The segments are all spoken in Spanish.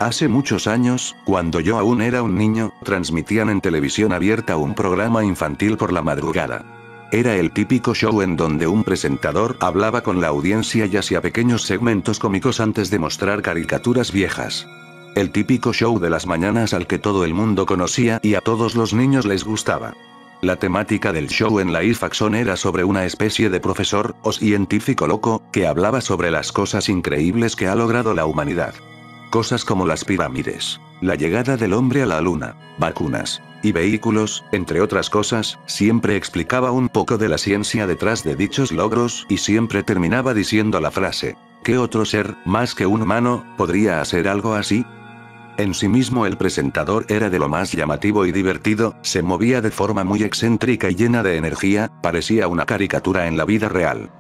Hace muchos años, cuando yo aún era un niño, transmitían en televisión abierta un programa infantil por la madrugada. Era el típico show en donde un presentador hablaba con la audiencia y hacía pequeños segmentos cómicos antes de mostrar caricaturas viejas. El típico show de las mañanas al que todo el mundo conocía y a todos los niños les gustaba. La temática del show en la live action era sobre una especie de profesor, o científico loco, que hablaba sobre las cosas increíbles que ha logrado la humanidad. Cosas como las pirámides, la llegada del hombre a la luna, vacunas y vehículos, entre otras cosas. Siempre explicaba un poco de la ciencia detrás de dichos logros y siempre terminaba diciendo la frase: ¿qué otro ser, más que un humano, podría hacer algo así? En sí mismo el presentador era de lo más llamativo y divertido, se movía de forma muy excéntrica y llena de energía, parecía una caricatura en la vida real.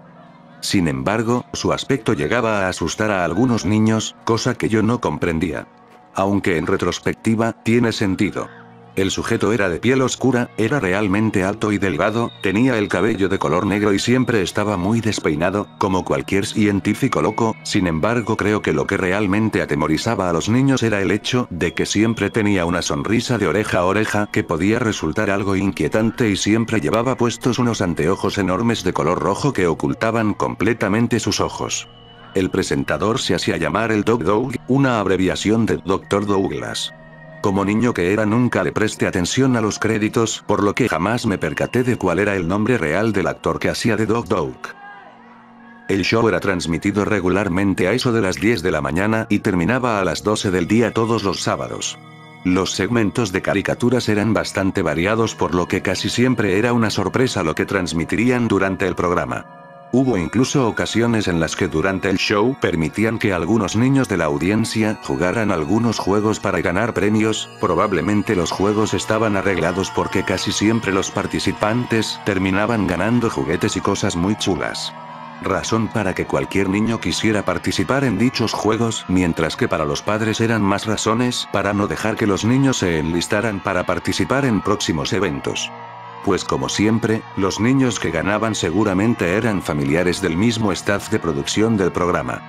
Sin embargo, su aspecto llegaba a asustar a algunos niños, cosa que yo no comprendía. Aunque en retrospectiva, tiene sentido. El sujeto era de piel oscura, era realmente alto y delgado, tenía el cabello de color negro y siempre estaba muy despeinado, como cualquier científico loco. Sin embargo, creo que lo que realmente atemorizaba a los niños era el hecho de que siempre tenía una sonrisa de oreja a oreja que podía resultar algo inquietante y siempre llevaba puestos unos anteojos enormes de color rojo que ocultaban completamente sus ojos. El presentador se hacía llamar el Doc Doug, una abreviación de Dr. Douglas. Como niño que era, nunca le presté atención a los créditos, por lo que jamás me percaté de cuál era el nombre real del actor que hacía de Doc Doug. El show era transmitido regularmente a eso de las 10 de la mañana y terminaba a las 12 del día todos los sábados. Los segmentos de caricaturas eran bastante variados, por lo que casi siempre era una sorpresa lo que transmitirían durante el programa. Hubo incluso ocasiones en las que durante el show permitían que algunos niños de la audiencia jugaran algunos juegos para ganar premios. Probablemente los juegos estaban arreglados porque casi siempre los participantes terminaban ganando juguetes y cosas muy chulas. Razón para que cualquier niño quisiera participar en dichos juegos, mientras que para los padres eran más razones para no dejar que los niños se enlistaran para participar en próximos eventos. Pues como siempre, los niños que ganaban seguramente eran familiares del mismo staff de producción del programa.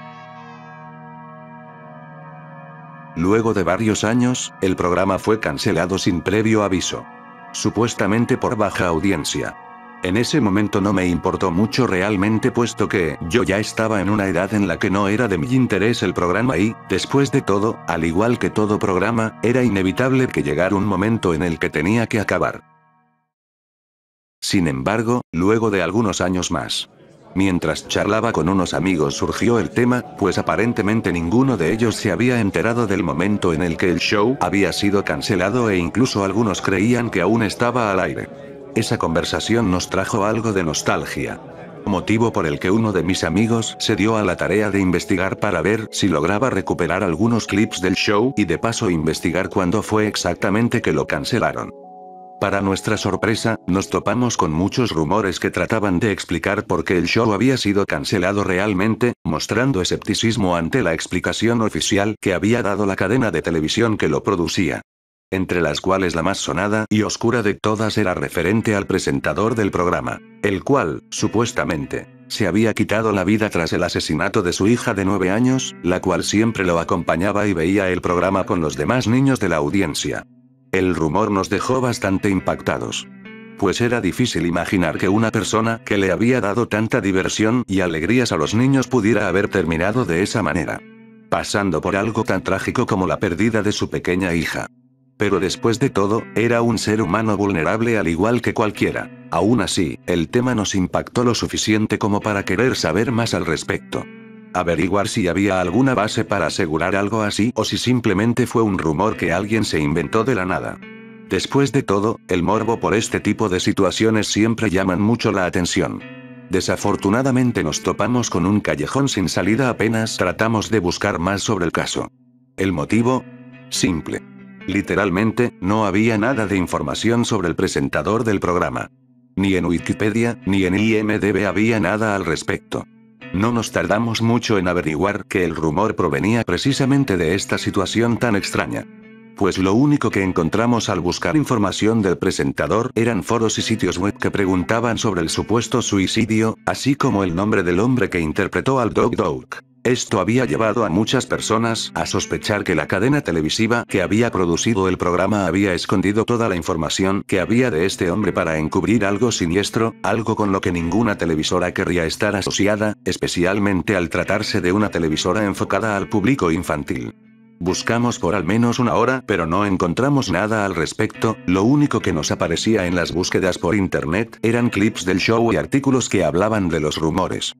Luego de varios años, el programa fue cancelado sin previo aviso. Supuestamente por baja audiencia. En ese momento no me importó mucho realmente, puesto que yo ya estaba en una edad en la que no era de mi interés el programa y, después de todo, al igual que todo programa, era inevitable que llegara un momento en el que tenía que acabar. Sin embargo, luego de algunos años más, mientras charlaba con unos amigos, surgió el tema, pues aparentemente ninguno de ellos se había enterado del momento en el que el show había sido cancelado e incluso algunos creían que aún estaba al aire. Esa conversación nos trajo algo de nostalgia. Motivo por el que uno de mis amigos se dio a la tarea de investigar para ver si lograba recuperar algunos clips del show y de paso investigar cuándo fue exactamente que lo cancelaron. Para nuestra sorpresa, nos topamos con muchos rumores que trataban de explicar por qué el show había sido cancelado realmente, mostrando escepticismo ante la explicación oficial que había dado la cadena de televisión que lo producía. Entre las cuales la más sonada y oscura de todas era referente al presentador del programa, el cual, supuestamente, se había quitado la vida tras el asesinato de su hija de 9 años, la cual siempre lo acompañaba y veía el programa con los demás niños de la audiencia. El rumor nos dejó bastante impactados. Pues era difícil imaginar que una persona que le había dado tanta diversión y alegrías a los niños pudiera haber terminado de esa manera. Pasando por algo tan trágico como la pérdida de su pequeña hija. Pero después de todo, era un ser humano vulnerable al igual que cualquiera. Aún así, el tema nos impactó lo suficiente como para querer saber más al respecto. Averiguar si había alguna base para asegurar algo así o si simplemente fue un rumor que alguien se inventó de la nada. Después de todo, el morbo por este tipo de situaciones siempre llaman mucho la atención. Desafortunadamente nos topamos con un callejón sin salida apenas tratamos de buscar más sobre el caso. ¿El motivo? Simple. Literalmente, no había nada de información sobre el presentador del programa. Ni en Wikipedia, ni en IMDb había nada al respecto. No nos tardamos mucho en averiguar que el rumor provenía precisamente de esta situación tan extraña. Pues lo único que encontramos al buscar información del presentador eran foros y sitios web que preguntaban sobre el supuesto suicidio, así como el nombre del hombre que interpretó al Doc Doug. Esto había llevado a muchas personas a sospechar que la cadena televisiva que había producido el programa había escondido toda la información que había de este hombre para encubrir algo siniestro, algo con lo que ninguna televisora querría estar asociada, especialmente al tratarse de una televisora enfocada al público infantil. Buscamos por al menos una hora, pero no encontramos nada al respecto. Lo único que nos aparecía en las búsquedas por internet eran clips del show y artículos que hablaban de los rumores.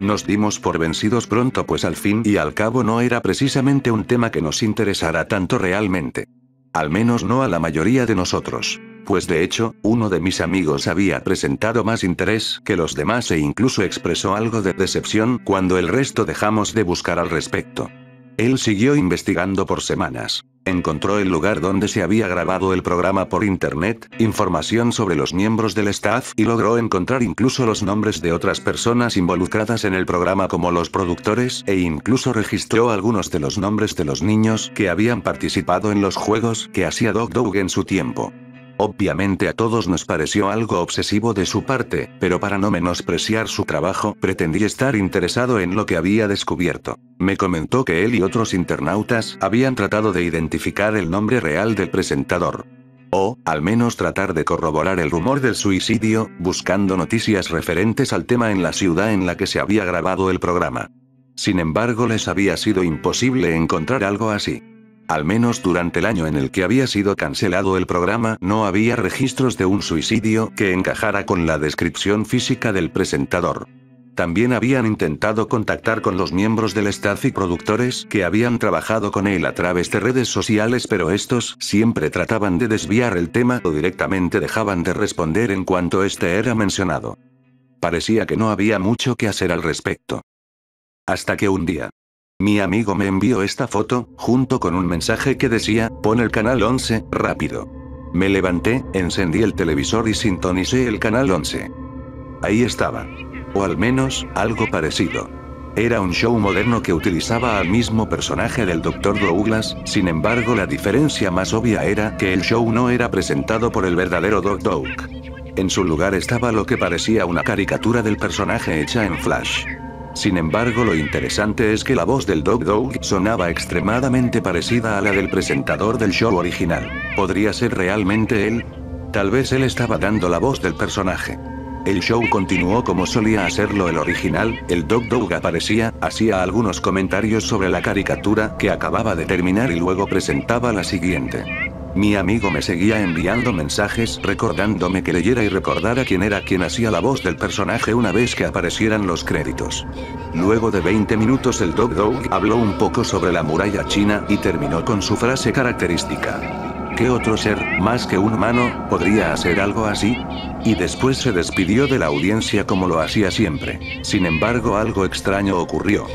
Nos dimos por vencidos pronto, pues al fin y al cabo no era precisamente un tema que nos interesara tanto realmente. Al menos no a la mayoría de nosotros. Pues de hecho, uno de mis amigos había presentado más interés que los demás e incluso expresó algo de decepción cuando el resto dejamos de buscar al respecto. Él siguió investigando por semanas. Encontró el lugar donde se había grabado el programa por internet, información sobre los miembros del staff y logró encontrar incluso los nombres de otras personas involucradas en el programa como los productores e incluso registró algunos de los nombres de los niños que habían participado en los juegos que hacía Dog en su tiempo. Obviamente a todos nos pareció algo obsesivo de su parte, pero para no menospreciar su trabajo, pretendí estar interesado en lo que había descubierto. Me comentó que él y otros internautas habían tratado de identificar el nombre real del presentador. O, al menos tratar de corroborar el rumor del suicidio, buscando noticias referentes al tema en la ciudad en la que se había grabado el programa. Sin embargo, les había sido imposible encontrar algo así. Al menos durante el año en el que había sido cancelado el programa, no había registros de un suicidio que encajara con la descripción física del presentador. También habían intentado contactar con los miembros del staff y productores que habían trabajado con él a través de redes sociales, pero estos siempre trataban de desviar el tema o directamente dejaban de responder en cuanto este era mencionado. Parecía que no había mucho que hacer al respecto. Hasta que un día, mi amigo me envió esta foto, junto con un mensaje que decía, pon el canal 11, rápido. Me levanté, encendí el televisor y sintonicé el canal 11. Ahí estaba. O al menos, algo parecido. Era un show moderno que utilizaba al mismo personaje del Dr. Douglas, sin embargo la diferencia más obvia era que el show no era presentado por el verdadero Dog. En su lugar estaba lo que parecía una caricatura del personaje hecha en Flash. Sin embargo, lo interesante es que la voz del Dog sonaba extremadamente parecida a la del presentador del show original. ¿Podría ser realmente él? Tal vez él estaba dando la voz del personaje. El show continuó como solía hacerlo el original, el Dog aparecía, hacía algunos comentarios sobre la caricatura que acababa de terminar y luego presentaba la siguiente. Mi amigo me seguía enviando mensajes recordándome que leyera y recordara quién era quien hacía la voz del personaje una vez que aparecieran los créditos. Luego de 20 minutos el Dog habló un poco sobre la muralla china y terminó con su frase característica. ¿Qué otro ser, más que un humano, podría hacer algo así? Y después se despidió de la audiencia como lo hacía siempre. Sin embargo, algo extraño ocurrió.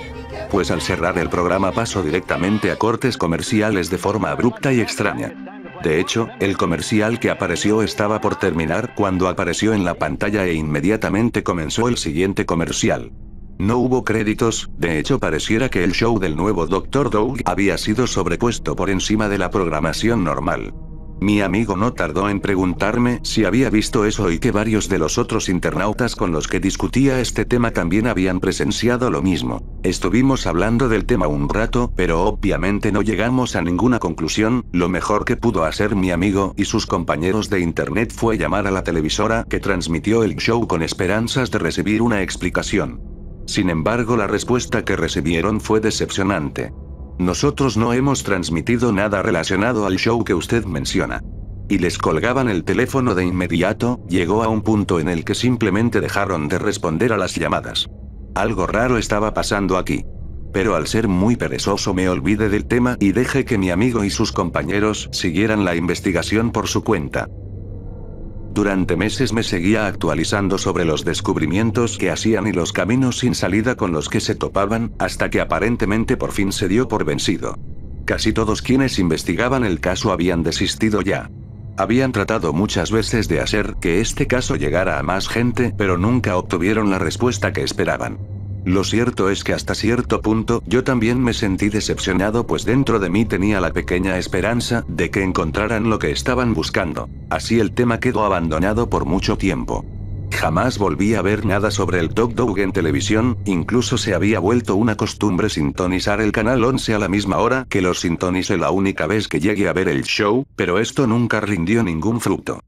Pues al cerrar el programa pasó directamente a cortes comerciales de forma abrupta y extraña. De hecho, el comercial que apareció estaba por terminar cuando apareció en la pantalla e inmediatamente comenzó el siguiente comercial. No hubo créditos, de hecho pareciera que el show del nuevo Dr. Dog había sido sobrepuesto por encima de la programación normal. Mi amigo no tardó en preguntarme si había visto eso y que varios de los otros internautas con los que discutía este tema también habían presenciado lo mismo. Estuvimos hablando del tema un rato, pero obviamente no llegamos a ninguna conclusión. Lo mejor que pudo hacer mi amigo y sus compañeros de internet fue llamar a la televisora que transmitió el show con esperanzas de recibir una explicación. Sin embargo, la respuesta que recibieron fue decepcionante. Nosotros no hemos transmitido nada relacionado al show que usted menciona. Y les colgaban el teléfono de inmediato. Llegó a un punto en el que simplemente dejaron de responder a las llamadas. Algo raro estaba pasando aquí. Pero al ser muy perezoso me olvidé del tema y dejé que mi amigo y sus compañeros siguieran la investigación por su cuenta. Durante meses me seguía actualizando sobre los descubrimientos que hacían y los caminos sin salida con los que se topaban, hasta que aparentemente por fin se dio por vencido. Casi todos quienes investigaban el caso habían desistido ya. Habían tratado muchas veces de hacer que este caso llegara a más gente, pero nunca obtuvieron la respuesta que esperaban. Lo cierto es que hasta cierto punto yo también me sentí decepcionado, pues dentro de mí tenía la pequeña esperanza de que encontraran lo que estaban buscando. Así el tema quedó abandonado por mucho tiempo. Jamás volví a ver nada sobre el Dog Dog en televisión, incluso se había vuelto una costumbre sintonizar el canal 11 a la misma hora que lo sintonicé la única vez que llegué a ver el show, pero esto nunca rindió ningún fruto.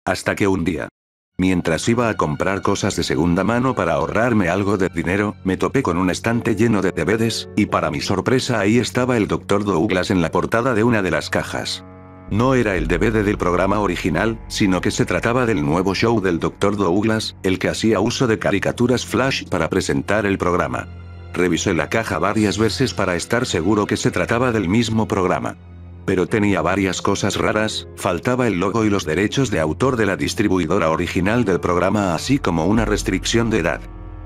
Hasta que un día, mientras iba a comprar cosas de segunda mano para ahorrarme algo de dinero, me topé con un estante lleno de DVDs, y para mi sorpresa ahí estaba el Dr. Douglas en la portada de una de las cajas. No era el DVD del programa original, sino que se trataba del nuevo show del Dr. Douglas, el que hacía uso de caricaturas flash para presentar el programa. Revisé la caja varias veces para estar seguro que se trataba del mismo programa. Pero tenía varias cosas raras, faltaba el logo y los derechos de autor de la distribuidora original del programa, así como una restricción de edad.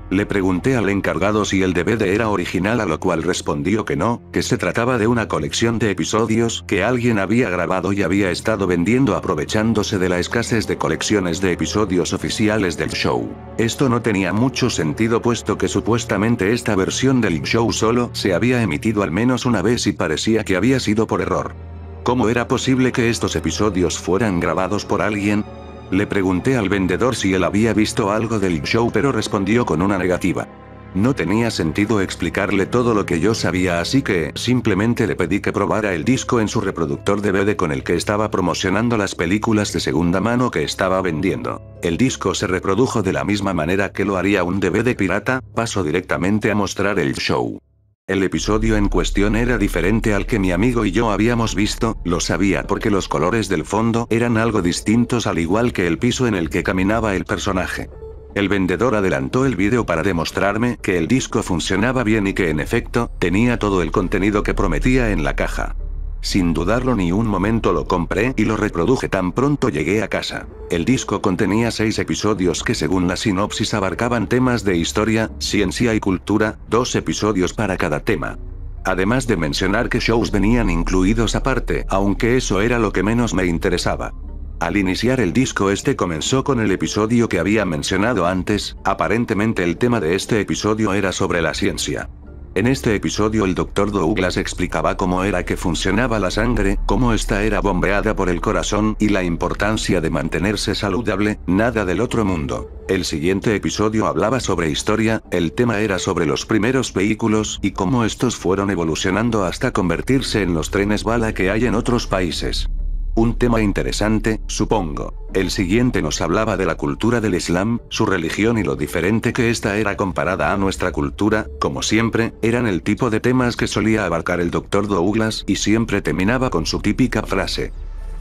Le pregunté al encargado si el DVD era original, a lo cual respondió que no, que se trataba de una colección de episodios que alguien había grabado y había estado vendiendo aprovechándose de la escasez de colecciones de episodios oficiales del show. Esto no tenía mucho sentido puesto que supuestamente esta versión del show solo se había emitido al menos una vez y parecía que había sido por error. ¿Cómo era posible que estos episodios fueran grabados por alguien? Le pregunté al vendedor si él había visto algo del show, pero respondió con una negativa. No tenía sentido explicarle todo lo que yo sabía, así que simplemente le pedí que probara el disco en su reproductor DVD con el que estaba promocionando las películas de segunda mano que estaba vendiendo. El disco se reprodujo de la misma manera que lo haría un DVD pirata. Pasó directamente a mostrar el show. El episodio en cuestión era diferente al que mi amigo y yo habíamos visto, lo sabía porque los colores del fondo eran algo distintos, al igual que el piso en el que caminaba el personaje. El vendedor adelantó el vídeo para demostrarme que el disco funcionaba bien y que en efecto, tenía todo el contenido que prometía en la caja. Sin dudarlo ni un momento lo compré y lo reproduje tan pronto llegué a casa. El disco contenía 6 episodios que según la sinopsis abarcaban temas de historia, ciencia y cultura, 2 episodios para cada tema. Además de mencionar que shows venían incluidos aparte, aunque eso era lo que menos me interesaba. Al iniciar el disco comenzó con el episodio que había mencionado antes. Aparentemente el tema de este episodio era sobre la ciencia. En este episodio el Dr. Douglas explicaba cómo era que funcionaba la sangre, cómo esta era bombeada por el corazón y la importancia de mantenerse saludable, nada del otro mundo. El siguiente episodio hablaba sobre historia, el tema era sobre los primeros vehículos y cómo estos fueron evolucionando hasta convertirse en los trenes bala que hay en otros países. Un tema interesante, supongo. El siguiente nos hablaba de la cultura del Islam, su religión y lo diferente que esta era comparada a nuestra cultura. Como siempre, eran el tipo de temas que solía abarcar el Dr. Douglas y siempre terminaba con su típica frase.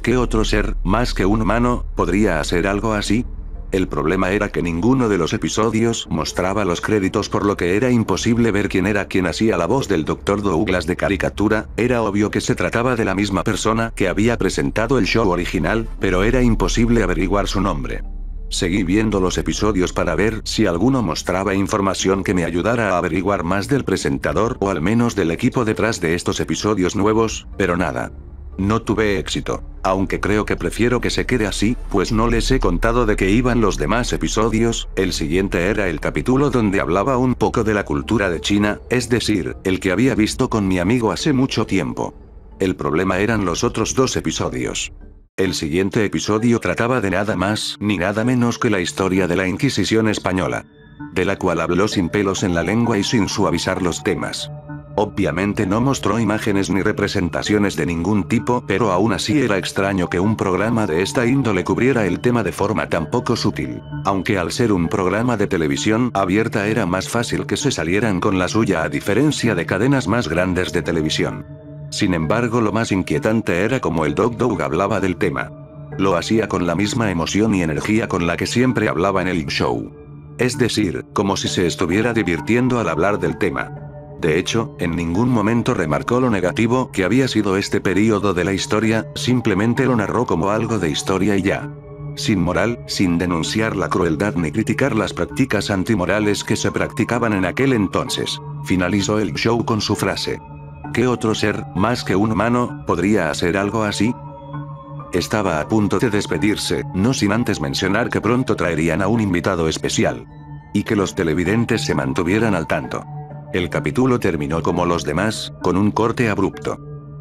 ¿Qué otro ser, más que un humano, podría hacer algo así? El problema era que ninguno de los episodios mostraba los créditos, por lo que era imposible ver quién era quien hacía la voz del Dr. Douglas de caricatura. Era obvio que se trataba de la misma persona que había presentado el show original, pero era imposible averiguar su nombre. Seguí viendo los episodios para ver si alguno mostraba información que me ayudara a averiguar más del presentador o al menos del equipo detrás de estos episodios nuevos, pero nada. No tuve éxito. Aunque creo que prefiero que se quede así, pues no les he contado de qué iban los demás episodios. El siguiente era el capítulo donde hablaba un poco de la cultura de China, es decir, el que había visto con mi amigo hace mucho tiempo. El problema eran los otros 2 episodios. El siguiente episodio trataba de nada más ni nada menos que la historia de la Inquisición española, de la cual habló sin pelos en la lengua y sin suavizar los temas. Obviamente no mostró imágenes ni representaciones de ningún tipo, pero aún así era extraño que un programa de esta índole cubriera el tema de forma tan poco sutil. Aunque al ser un programa de televisión abierta era más fácil que se salieran con la suya, a diferencia de cadenas más grandes de televisión. Sin embargo, lo más inquietante era cómo el Dog hablaba del tema. Lo hacía con la misma emoción y energía con la que siempre hablaba en el show. Es decir, como si se estuviera divirtiendo al hablar del tema. De hecho, en ningún momento remarcó lo negativo que había sido este período de la historia, simplemente lo narró como algo de historia y ya. Sin moral, sin denunciar la crueldad ni criticar las prácticas antimorales que se practicaban en aquel entonces. Finalizó el show con su frase. ¿Qué otro ser, más que un humano, podría hacer algo así? Estaba a punto de despedirse, no sin antes mencionar que pronto traerían a un invitado especial. Y que los televidentes se mantuvieran al tanto. El capítulo terminó como los demás, con un corte abrupto.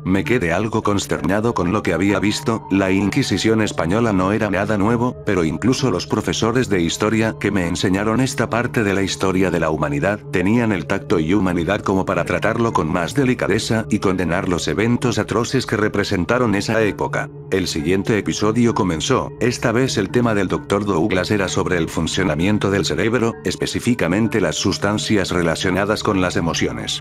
Me quedé algo consternado con lo que había visto. La Inquisición española no era nada nuevo, pero incluso los profesores de historia que me enseñaron esta parte de la historia de la humanidad tenían el tacto y humanidad como para tratarlo con más delicadeza y condenar los eventos atroces que representaron esa época. El siguiente episodio comenzó. Esta vez el tema del Dr. Douglas era sobre el funcionamiento del cerebro, específicamente las sustancias relacionadas con las emociones.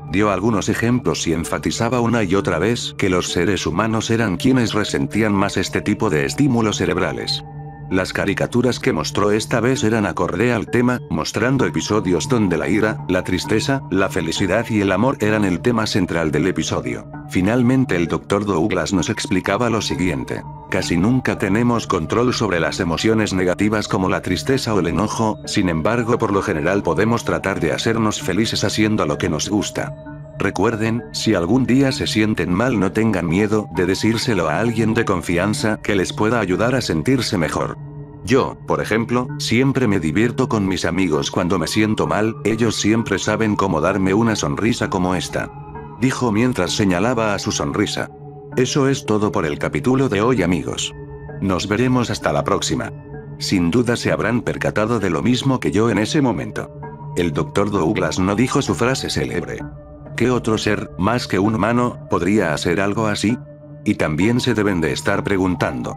Dio algunos ejemplos y enfatizaba una y otra vez que los seres humanos eran quienes resentían más este tipo de estímulos cerebrales. Las caricaturas que mostró esta vez eran acorde al tema, mostrando episodios donde la ira, la tristeza, la felicidad y el amor eran el tema central del episodio. Finalmente el Dr. Douglas nos explicaba lo siguiente. Casi nunca tenemos control sobre las emociones negativas como la tristeza o el enojo, sin embargo por lo general podemos tratar de hacernos felices haciendo lo que nos gusta. Recuerden, si algún día se sienten mal no tengan miedo de decírselo a alguien de confianza que les pueda ayudar a sentirse mejor. Yo, por ejemplo, siempre me divierto con mis amigos cuando me siento mal, ellos siempre saben cómo darme una sonrisa como esta. Dijo mientras señalaba a su sonrisa. Eso es todo por el capítulo de hoy, amigos. Nos veremos hasta la próxima. Sin duda se habrán percatado de lo mismo que yo en ese momento. El Dr. Douglas no dijo su frase célebre. ¿Qué otro ser, más que un humano, podría hacer algo así? Y también se deben de estar preguntando.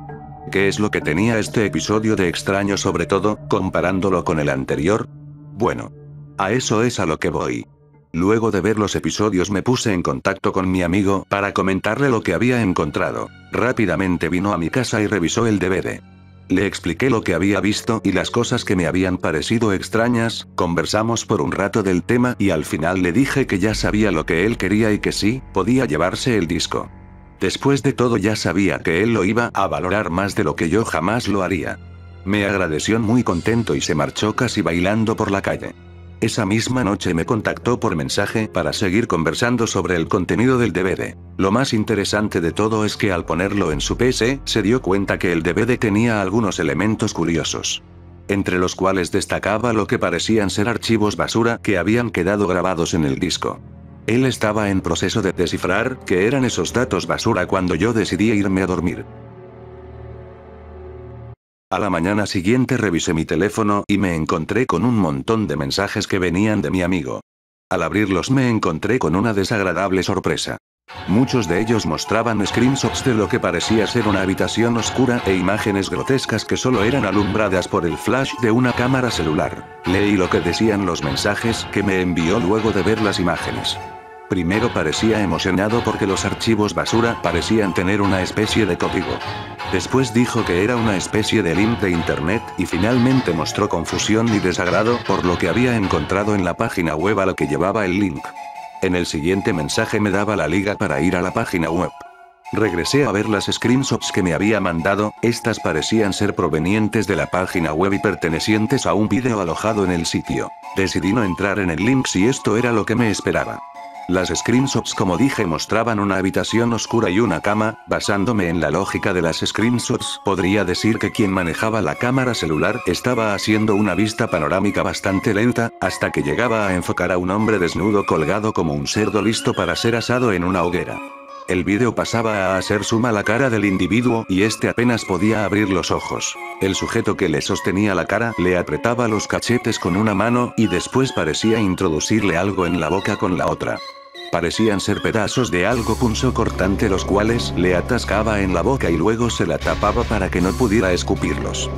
¿Qué es lo que tenía este episodio de extraño, sobre todo, comparándolo con el anterior? Bueno. A eso es a lo que voy. Luego de ver los episodios me puse en contacto con mi amigo para comentarle lo que había encontrado. Rápidamente vino a mi casa y revisó el DVD. Le expliqué lo que había visto y las cosas que me habían parecido extrañas, conversamos por un rato del tema y al final le dije que ya sabía lo que él quería y que sí, podía llevarse el disco. Después de todo ya sabía que él lo iba a valorar más de lo que yo jamás lo haría. Me agradeció muy contento y se marchó casi bailando por la calle. Esa misma noche me contactó por mensaje para seguir conversando sobre el contenido del DVD. Lo más interesante de todo es que al ponerlo en su PC, se dio cuenta que el DVD tenía algunos elementos curiosos. Entre los cuales destacaba lo que parecían ser archivos basura que habían quedado grabados en el disco. Él estaba en proceso de descifrar qué eran esos datos basura cuando yo decidí irme a dormir. A la mañana siguiente revisé mi teléfono y me encontré con un montón de mensajes que venían de mi amigo. Al abrirlos me encontré con una desagradable sorpresa. Muchos de ellos mostraban screenshots de lo que parecía ser una habitación oscura e imágenes grotescas que solo eran alumbradas por el flash de una cámara celular. Leí lo que decían los mensajes que me envió luego de ver las imágenes. Primero parecía emocionado porque los archivos basura parecían tener una especie de código. Después dijo que era una especie de link de internet y finalmente mostró confusión y desagrado por lo que había encontrado en la página web a la que llevaba el link. En el siguiente mensaje me daba la liga para ir a la página web. Regresé a ver las screenshots que me había mandado, estas parecían ser provenientes de la página web y pertenecientes a un vídeo alojado en el sitio. Decidí no entrar en el link si esto era lo que me esperaba. Las screenshots, como dije, mostraban una habitación oscura y una cama. Basándome en la lógica de las screenshots, podría decir que quien manejaba la cámara celular estaba haciendo una vista panorámica bastante lenta, hasta que llegaba a enfocar a un hombre desnudo colgado como un cerdo listo para ser asado en una hoguera. El vídeo pasaba a hacer zoom a la cara del individuo y este apenas podía abrir los ojos. El sujeto que le sostenía la cara le apretaba los cachetes con una mano y después parecía introducirle algo en la boca con la otra. Parecían ser pedazos de algo punzocortante los cuales le atascaba en la boca y luego se la tapaba para que no pudiera escupirlos.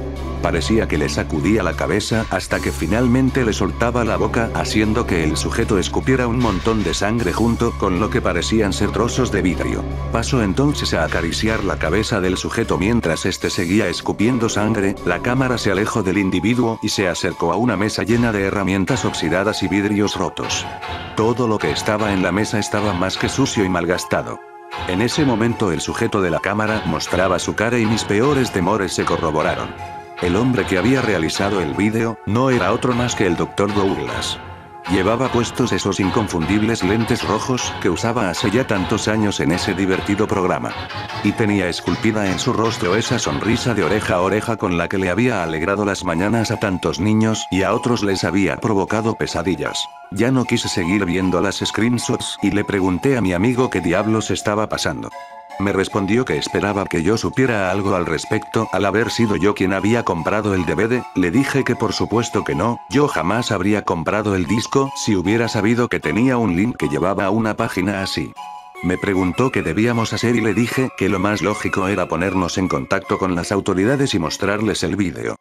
Parecía que le sacudía la cabeza hasta que finalmente le soltaba la boca, haciendo que el sujeto escupiera un montón de sangre junto con lo que parecían ser trozos de vidrio. Pasó entonces a acariciar la cabeza del sujeto mientras este seguía escupiendo sangre. La cámara se alejó del individuo y se acercó a una mesa llena de herramientas oxidadas y vidrios rotos. Todo lo que estaba en la mesa estaba más que sucio y malgastado. En ese momento el sujeto de la cámara mostraba su cara y mis peores temores se corroboraron. El hombre que había realizado el vídeo no era otro más que el Dr. Douglas. Llevaba puestos esos inconfundibles lentes rojos que usaba hace ya tantos años en ese divertido programa. Y tenía esculpida en su rostro esa sonrisa de oreja a oreja con la que le había alegrado las mañanas a tantos niños y a otros les había provocado pesadillas. Ya no quise seguir viendo las screenshots y le pregunté a mi amigo qué diablos estaba pasando. Me respondió que esperaba que yo supiera algo al respecto al haber sido yo quien había comprado el DVD. Le dije que por supuesto que no, yo jamás habría comprado el disco si hubiera sabido que tenía un link que llevaba a una página así. Me preguntó qué debíamos hacer y le dije que lo más lógico era ponernos en contacto con las autoridades y mostrarles el vídeo.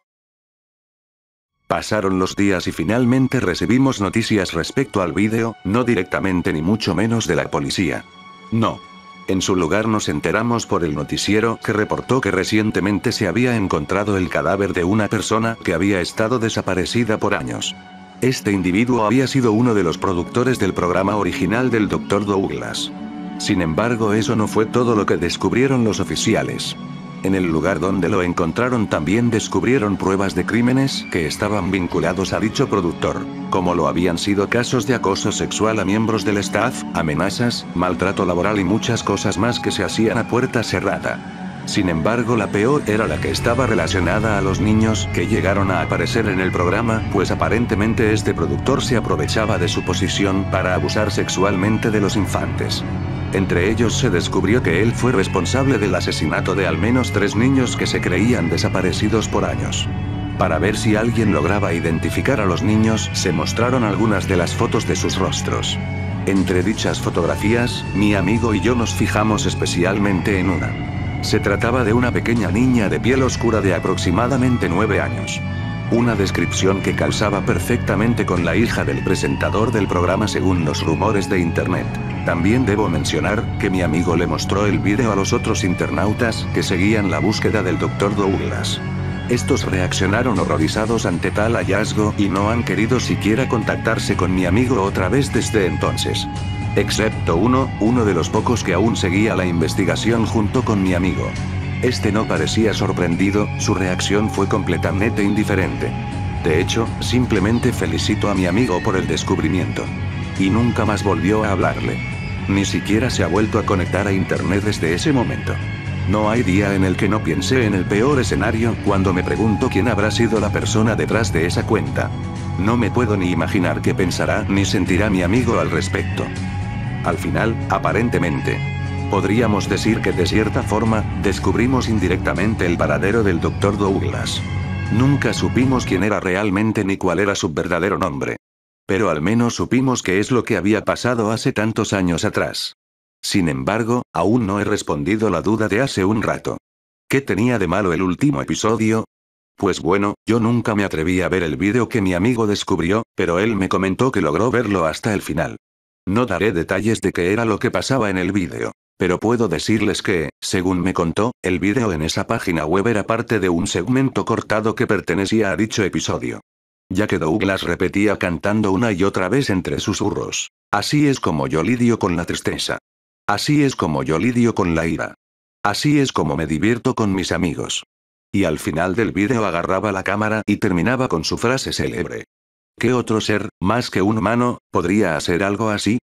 Pasaron los días y finalmente recibimos noticias respecto al vídeo, no directamente ni mucho menos de la policía. No. En su lugar nos enteramos por el noticiero que reportó que recientemente se había encontrado el cadáver de una persona que había estado desaparecida por años. Este individuo había sido uno de los productores del programa original del Dr. Douglas. Sin embargo, eso no fue todo lo que descubrieron los oficiales. En el lugar donde lo encontraron también descubrieron pruebas de crímenes que estaban vinculados a dicho productor, como lo habían sido casos de acoso sexual a miembros del staff, amenazas, maltrato laboral y muchas cosas más que se hacían a puerta cerrada. Sin embargo, la peor era la que estaba relacionada a los niños que llegaron a aparecer en el programa, pues aparentemente este productor se aprovechaba de su posición para abusar sexualmente de los infantes. Entre ellos se descubrió que él fue responsable del asesinato de al menos 3 niños que se creían desaparecidos por años. Para ver si alguien lograba identificar a los niños, se mostraron algunas de las fotos de sus rostros. Entre dichas fotografías, mi amigo y yo nos fijamos especialmente en una. Se trataba de una pequeña niña de piel oscura de aproximadamente 9 años. Una descripción que calzaba perfectamente con la hija del presentador del programa según los rumores de internet. También debo mencionar que mi amigo le mostró el vídeo a los otros internautas que seguían la búsqueda del Dr. Douglas. Estos reaccionaron horrorizados ante tal hallazgo y no han querido siquiera contactarse con mi amigo otra vez desde entonces. Excepto uno de los pocos que aún seguía la investigación junto con mi amigo. Este no parecía sorprendido, su reacción fue completamente indiferente. De hecho, simplemente felicitó a mi amigo por el descubrimiento. Y nunca más volvió a hablarle. Ni siquiera se ha vuelto a conectar a internet desde ese momento. No hay día en el que no piense en el peor escenario cuando me pregunto quién habrá sido la persona detrás de esa cuenta. No me puedo ni imaginar qué pensará ni sentirá mi amigo al respecto. Al final, aparentemente, podríamos decir que de cierta forma, descubrimos indirectamente el paradero del Dr. Douglas. Nunca supimos quién era realmente ni cuál era su verdadero nombre. Pero al menos supimos qué es lo que había pasado hace tantos años atrás. Sin embargo, aún no he respondido la duda de hace un rato. ¿Qué tenía de malo el último episodio? Pues bueno, yo nunca me atreví a ver el vídeo que mi amigo descubrió, pero él me comentó que logró verlo hasta el final. No daré detalles de qué era lo que pasaba en el vídeo. Pero puedo decirles que, según me contó, el vídeo en esa página web era parte de un segmento cortado que pertenecía a dicho episodio. Ya que Douglas repetía cantando una y otra vez entre susurros: "Así es como yo lidio con la tristeza. Así es como yo lidio con la ira. Así es como me divierto con mis amigos". Y al final del vídeo agarraba la cámara y terminaba con su frase célebre. ¿Qué otro ser, más que un humano, podría hacer algo así?